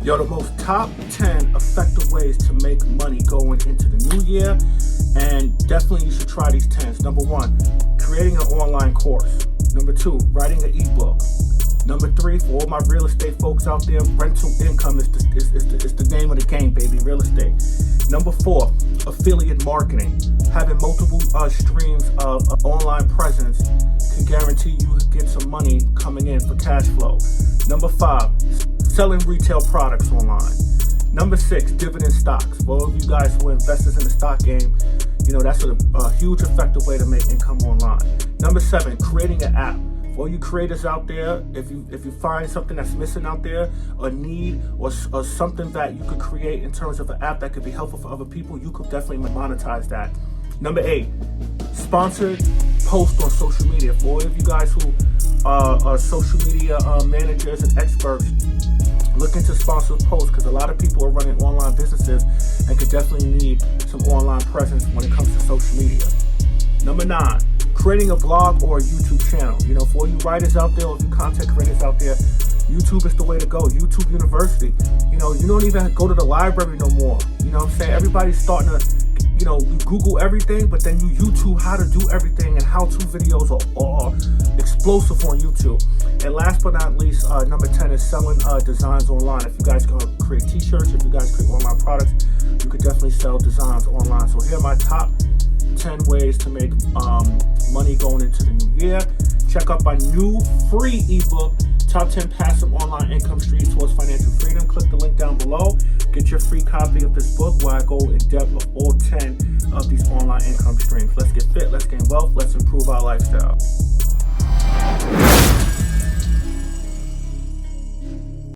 Yo, the most top 10 effective ways to make money going into the new year, and definitely you should try these 10s. Number 1, creating an online course. Number 2, writing an ebook. Number 3, for all my real estate folks out there, rental income is the name of the game, baby, real estate. Number 4, affiliate marketing. Having multiple streams of online presence can guarantee you get some money coming in for cash flow. Number 5, selling retail products online. Number 6, dividend stocks. For all of you guys who are investors in the stock game, you know that's a huge effective way to make income online. Number 7, creating an app. For all you creators out there, if you find something that's missing out there, a need or something that you could create in terms of an app that could be helpful for other people, you could definitely monetize that. Number 8, sponsored posts on social media. For all of you guys who are social media managers and experts, look into sponsored posts because a lot of people are running online businesses and could definitely need some online presence when it comes to social media. Number 9, creating a blog or a YouTube channel. You know, for all you writers out there or you content creators out there, YouTube is the way to go. YouTube University. You know, you don't even go to the library no more. You know what I'm saying? Everybody's starting to, you know, you Google everything, but then you YouTube how to do everything, and how-to videos are explosive on YouTube. And last but not least, number 10 is selling designs online. If you guys create t-shirts, if you guys create online products, you could definitely sell designs online. So here are my top 10 ways to make money going into the new year. Check out my new free ebook, Top 10 Passive Online Income Streams Towards Financial Freedom. Click the link down below. Get your free copy of this book where I go in depth of all 10 of these online income streams. Let's get fit, let's gain wealth, let's improve our lifestyle.